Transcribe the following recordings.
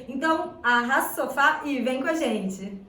Então, arrasta o sofá e vem com a gente!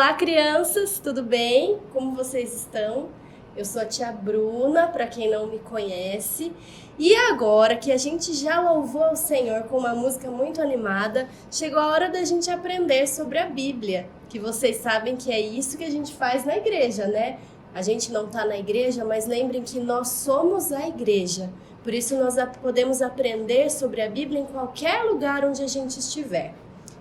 Olá, crianças, tudo bem? Como vocês estão? Eu sou a tia Bruna, para quem não me conhece. E agora que a gente já louvou ao Senhor com uma música muito animada, chegou a hora da gente aprender sobre a Bíblia, que vocês sabem que é isso que a gente faz na igreja, né? A gente não está na igreja, mas lembrem que nós somos a igreja. Por isso nós podemos aprender sobre a Bíblia em qualquer lugar onde a gente estiver.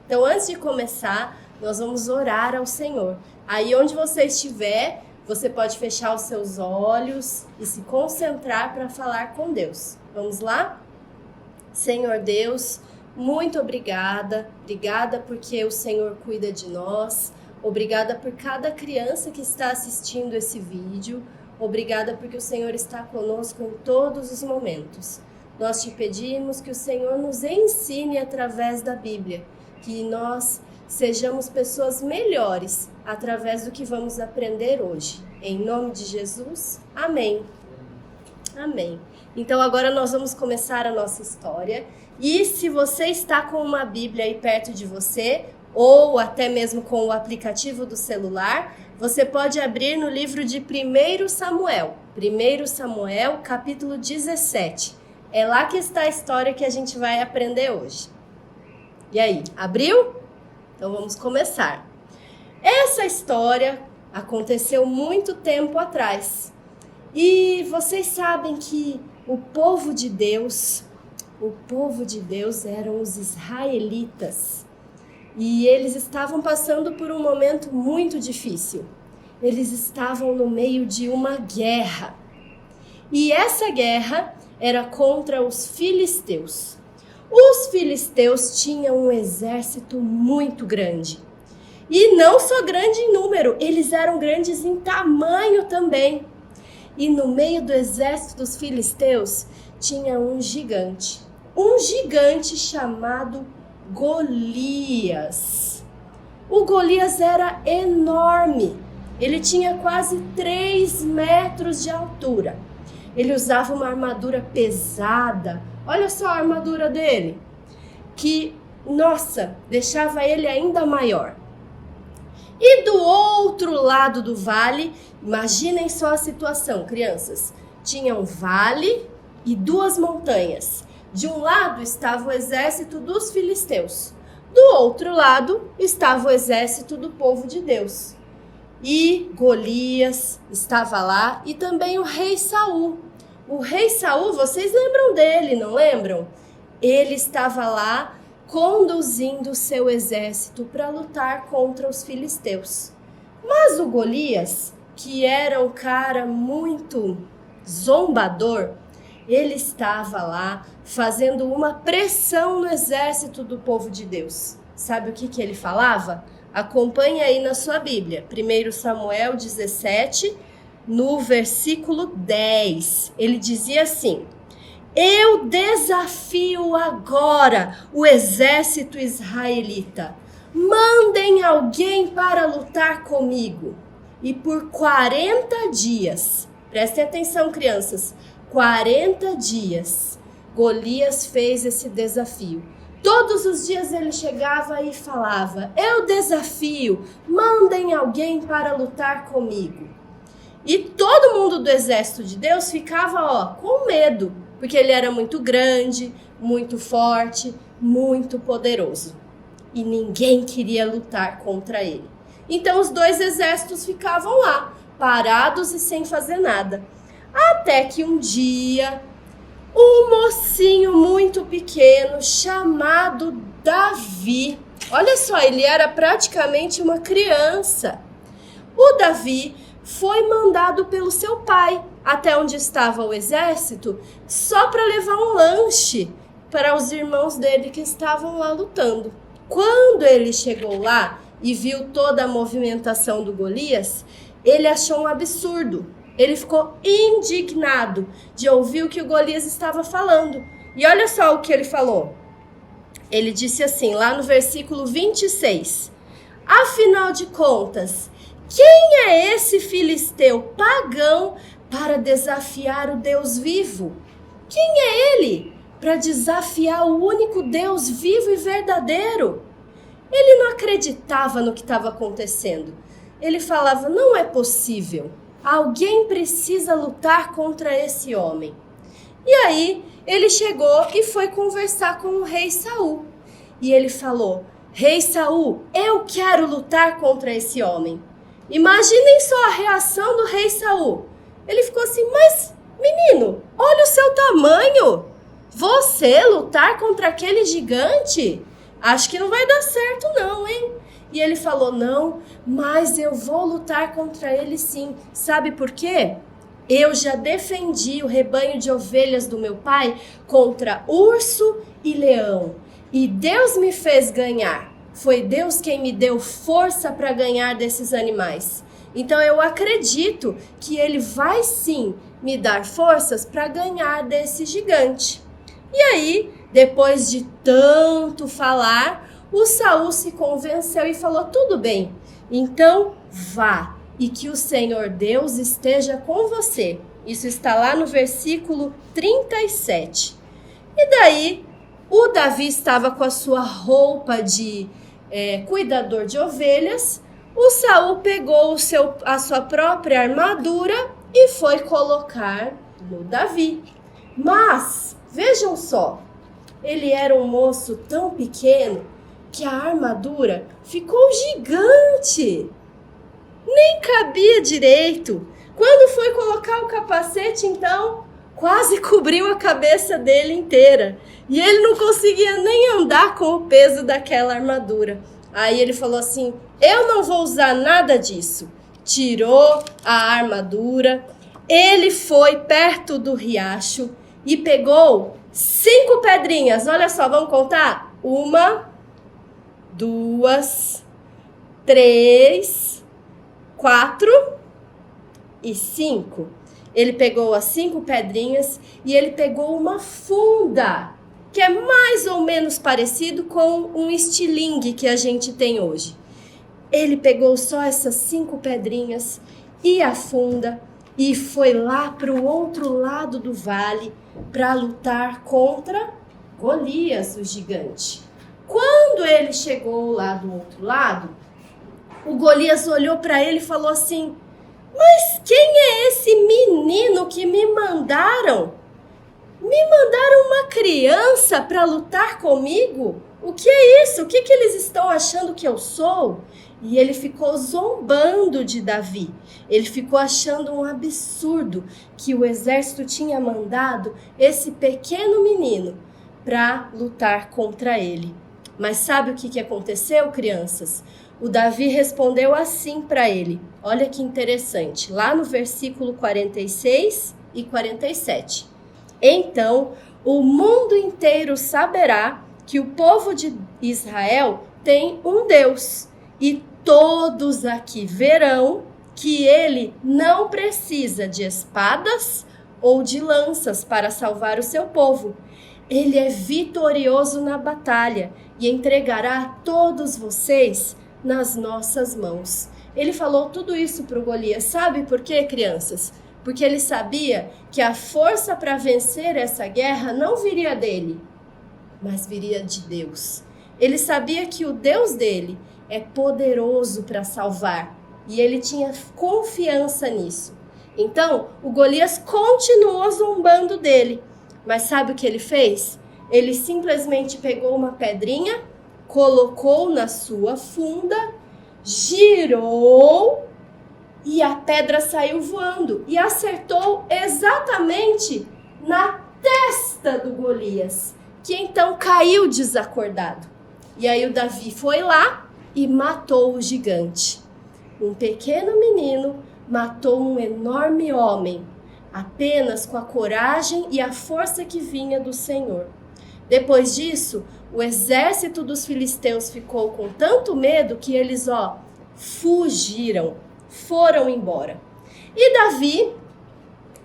Então, antes de começar, nós vamos orar ao Senhor. Aí onde você estiver, você pode fechar os seus olhos e se concentrar para falar com Deus. Vamos lá? Senhor Deus, muito obrigada. Obrigada porque o Senhor cuida de nós. Obrigada por cada criança que está assistindo esse vídeo. Obrigada porque o Senhor está conosco em todos os momentos. Nós te pedimos que o Senhor nos ensine através da Bíblia, que nós sejamos pessoas melhores através do que vamos aprender hoje. Em nome de Jesus, amém. Amém. Então agora nós vamos começar a nossa história. E se você está com uma Bíblia aí perto de você, ou até mesmo com o aplicativo do celular, você pode abrir no livro de 1 Samuel. 1 Samuel, capítulo 17. É lá que está a história que a gente vai aprender hoje. E aí, abriu? Então vamos começar. Essa história aconteceu muito tempo atrás. E vocês sabem que o povo de Deus eram os israelitas. E eles estavam passando por um momento muito difícil. Eles estavam no meio de uma guerra. E essa guerra era contra os filisteus. Os filisteus tinham um exército muito grande. E não só grande em número, eles eram grandes em tamanho também. E no meio do exército dos filisteus tinha um gigante chamado Golias. O Golias era enorme, ele tinha quase 3 metros de altura. Ele usava uma armadura pesada, olha só a armadura dele, que, nossa, deixava ele ainda maior. E do outro lado do vale, imaginem só a situação, crianças, tinha um vale e 2 montanhas. De um lado estava o exército dos filisteus. Do outro lado estava o exército do povo de Deus. E Golias estava lá e também o rei Saul. O rei Saul, vocês lembram dele, não lembram? Ele estava lá conduzindo o seu exército para lutar contra os filisteus. Mas o Golias, que era um cara muito zombador, ele estava lá fazendo uma pressão no exército do povo de Deus. Sabe o que ele falava? Acompanhe aí na sua Bíblia, 1 Samuel 17, no versículo 10. Ele dizia assim: eu desafio agora o exército israelita. Mandem alguém para lutar comigo. E por 40 dias, prestem atenção, crianças, 40 dias, Golias fez esse desafio. Todos os dias ele chegava e falava: eu desafio, mandem alguém para lutar comigo. E todo mundo do exército de Deus ficava, com medo, porque ele era muito grande, muito forte, muito poderoso. E ninguém queria lutar contra ele. Então os 2 exércitos ficavam lá, parados e sem fazer nada. Até que um dia, um mocinho muito pequeno chamado Davi, olha só, ele era praticamente uma criança. O Davi foi mandado pelo seu pai até onde estava o exército só para levar um lanche para os irmãos dele que estavam lá lutando. Quando ele chegou lá e viu toda a movimentação do Golias, ele achou um absurdo. Ele ficou indignado de ouvir o que o Golias estava falando. E olha só o que ele falou. Ele disse assim, lá no versículo 26. Afinal de contas, quem é esse filisteu pagão para desafiar o Deus vivo? Quem é ele para desafiar o único Deus vivo e verdadeiro? Ele não acreditava no que estava acontecendo. Ele falava, não é possível. Alguém precisa lutar contra esse homem. E aí ele chegou e foi conversar com o rei Saul. E ele falou, rei Saul, eu quero lutar contra esse homem. Imaginem só a reação do rei Saul. Ele ficou assim, mas menino, olha o seu tamanho. Você lutar contra aquele gigante? Acho que não vai dar certo não, hein? E ele falou, não, mas eu vou lutar contra ele sim. Sabe por quê? Eu já defendi o rebanho de ovelhas do meu pai contra urso e leão. E Deus me fez ganhar. Foi Deus quem me deu força para ganhar desses animais. Então eu acredito que ele vai sim me dar forças para ganhar desse gigante. E aí, depois de tanto falar, o Saul se convenceu e falou, tudo bem, então vá e que o Senhor Deus esteja com você. Isso está lá no versículo 37. E daí, o Davi estava com a sua roupa de cuidador de ovelhas. O Saul pegou a sua própria armadura e foi colocar no Davi. Mas, vejam só, ele era um moço tão pequeno que a armadura ficou gigante. Nem cabia direito. Quando foi colocar o capacete, então, quase cobriu a cabeça dele inteira. E ele não conseguia nem andar com o peso daquela armadura. Aí ele falou assim, eu não vou usar nada disso. Tirou a armadura, ele foi perto do riacho e pegou 5 pedrinhas. Olha só, vamos contar? 1, 2, 3, 4 e 5. Ele pegou as 5 pedrinhas e ele pegou uma funda, que é mais ou menos parecido com um estilingue que a gente tem hoje. Ele pegou só essas 5 pedrinhas e a funda e foi lá para o outro lado do vale para lutar contra Golias, o gigante. Quando ele chegou lá do outro lado, o Golias olhou para ele e falou assim, mas quem é esse menino que me mandaram? Me mandaram uma criança para lutar comigo? O que é isso? O que eles estão achando que eu sou? E ele ficou zombando de Davi. Ele ficou achando um absurdo que o exército tinha mandado esse pequeno menino para lutar contra ele. Mas sabe o que aconteceu, crianças? O Davi respondeu assim para ele. Olha que interessante. Lá no versículo 46 e 47. Então, o mundo inteiro saberá que o povo de Israel tem um Deus. E todos aqui verão que ele não precisa de espadas ou de lanças para salvar o seu povo. Ele é vitorioso na batalha e entregará todos vocês nas nossas mãos. Ele falou tudo isso para o Golias. Sabe por quê, crianças? Porque ele sabia que a força para vencer essa guerra não viria dele, mas viria de Deus. Ele sabia que o Deus dele é poderoso para salvar e ele tinha confiança nisso. Então, o Golias continuou zombando dele. Mas sabe o que ele fez? Ele simplesmente pegou uma pedrinha, colocou na sua funda, girou e a pedra saiu voando e acertou exatamente na testa do Golias, que então caiu desacordado. E aí o Davi foi lá e matou o gigante. Um pequeno menino matou um enorme homem, apenas com a coragem e a força que vinha do Senhor. Depois disso, o exército dos filisteus ficou com tanto medo que eles, fugiram, foram embora. E Davi,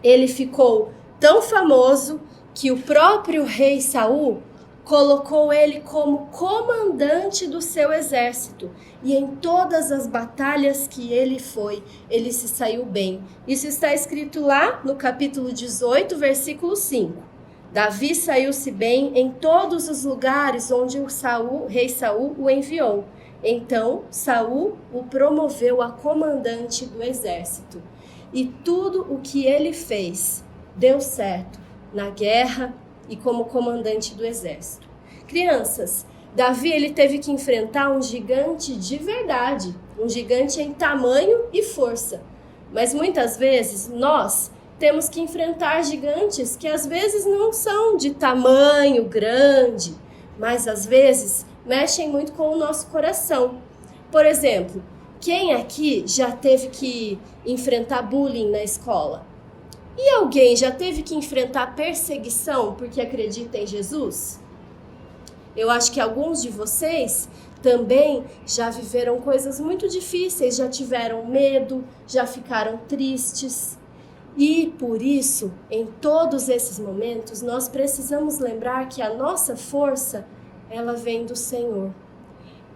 ele ficou tão famoso que o próprio rei Saul colocou ele como comandante do seu exército. E em todas as batalhas que ele foi, ele se saiu bem. Isso está escrito lá no capítulo 18, versículo 5. Davi saiu-se bem em todos os lugares onde o rei Saul o enviou. Então, Saul o promoveu a comandante do exército. E tudo o que ele fez deu certo na guerra e como comandante do exército. Crianças, Davi ele teve que enfrentar um gigante de verdade, um gigante em tamanho e força. Mas muitas vezes nós temos que enfrentar gigantes que às vezes não são de tamanho grande, mas às vezes mexem muito com o nosso coração. Por exemplo, quem aqui já teve que enfrentar bullying na escola? E alguém já teve que enfrentar perseguição porque acredita em Jesus? Eu acho que alguns de vocês também já viveram coisas muito difíceis, já tiveram medo, já ficaram tristes. E por isso, em todos esses momentos, nós precisamos lembrar que a nossa força, ela vem do Senhor.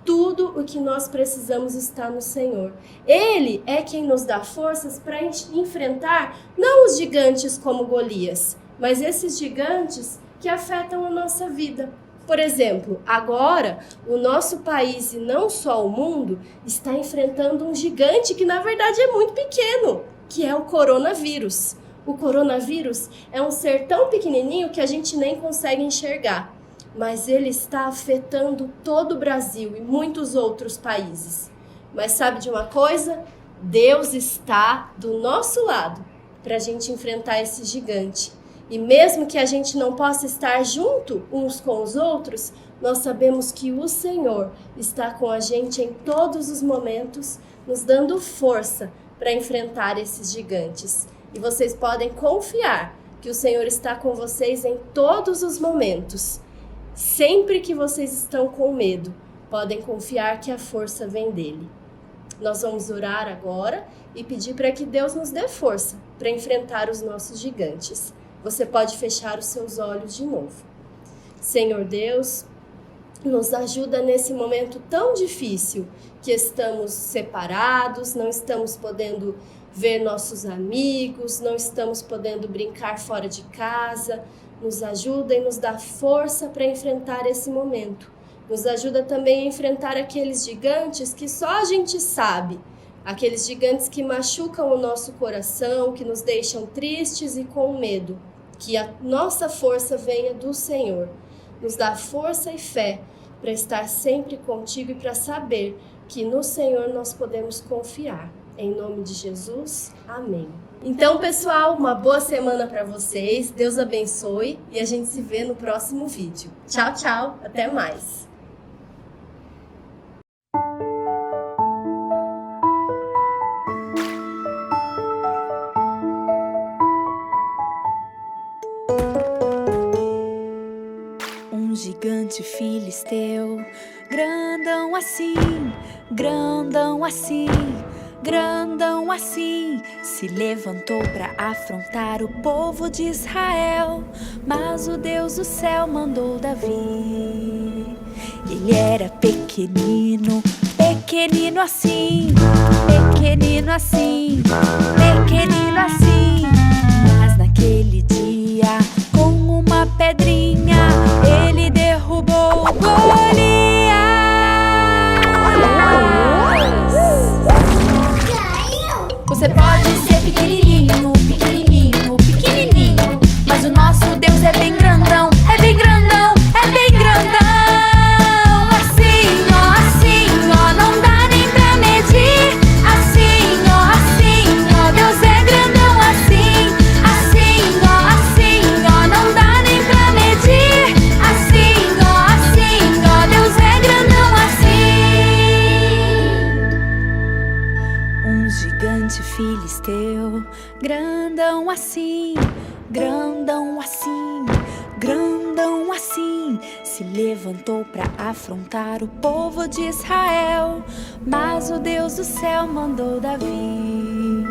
Tudo o que nós precisamos está no Senhor. Ele é quem nos dá forças para enfrentar não os gigantes como Golias, mas esses gigantes que afetam a nossa vida. Por exemplo, agora o nosso país e não só o mundo está enfrentando um gigante que na verdade é muito pequeno, que é o coronavírus. O coronavírus é um ser tão pequenininho que a gente nem consegue enxergar, mas ele está afetando todo o Brasil e muitos outros países. Mas sabe de uma coisa? Deus está do nosso lado para a gente enfrentar esse gigante. E mesmo que a gente não possa estar junto uns com os outros, nós sabemos que o Senhor está com a gente em todos os momentos, nos dando força para enfrentar esses gigantes. E vocês podem confiar que o Senhor está com vocês em todos os momentos. Sempre que vocês estão com medo, podem confiar que a força vem dele. Nós vamos orar agora e pedir para que Deus nos dê força para enfrentar os nossos gigantes. Você pode fechar os seus olhos de novo. Senhor Deus, nos ajuda nesse momento tão difícil que estamos separados, não estamos podendo ver nossos amigos, não estamos podendo brincar fora de casa. Nos ajuda e nos dá força para enfrentar esse momento. Nos ajuda também a enfrentar aqueles gigantes que só a gente sabe, aqueles gigantes que machucam o nosso coração, que nos deixam tristes e com medo. Que a nossa força venha do Senhor. Nos dá força e fé para estar sempre contigo e para saber que no Senhor nós podemos confiar. Em nome de Jesus, amém. Então, pessoal, uma boa semana para vocês. Deus abençoe e a gente se vê no próximo vídeo. Tchau, tchau. Até mais. Um gigante filisteu, grandão assim, grandão assim, grandão assim, se levantou para afrontar o povo de Israel. Mas o Deus do céu mandou Davi. Ele era pequenino, pequenino assim, pequenino assim, pequenino assim. Mas naquele dia, com uma pedrinha, ele derrubou Golias. Você pode ser pequenininho, pequenininho, pequenininho, mas o nosso Deus é bem grandão, é bem grandão, é bem grandão. Assim, ó, não dá nem pra medir. Assim, ó, Deus é grandão assim. Assim, ó, não dá nem pra medir. Assim, ó, Deus é grandão assim. Um gigante filisteu, grandão assim, grandão assim, grandão assim, se levantou para afrontar o povo de Israel. Mas o Deus do céu mandou Davi.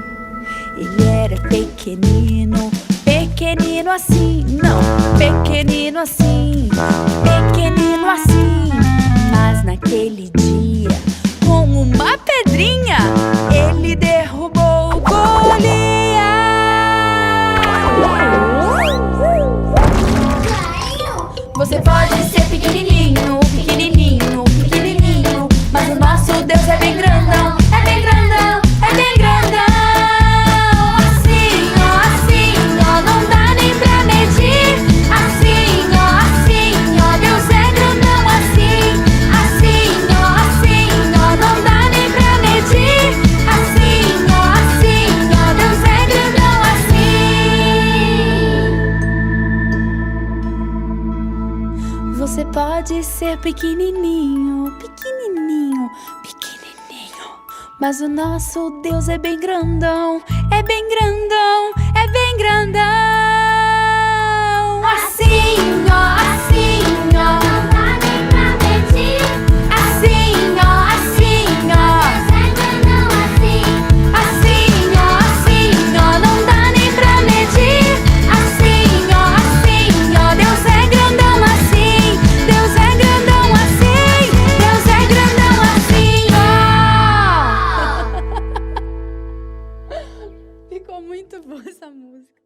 Ele era pequenino, pequenino assim, não, pequenino assim, pequenino assim. Mas naquele dia, com uma pedrinha, ele derrubou Golias. Você pode ser pequenininho, pequenininho, pequenininho, mas o nosso Deus é bem grandão, é bem grandão, é bem grandão. Assim, ó, não dá nem pra medir. Assim, ó, Deus é grandão assim. Assim, ó, não dá nem pra medir. Assim, ó, Deus é grandão assim. Você pode ser pequenininho, pequenininho, pequenininho, mas o nosso Deus é bem grandão, é bem grandão, é bem grandão. Assim, ó, não dá nem pra medir. Assim, ó, Deus é grandão assim. Assim, ó, não dá nem pra medir. Assim, ó, Deus é grandão assim. Deus é grandão assim. Deus é grandão muito boa essa música.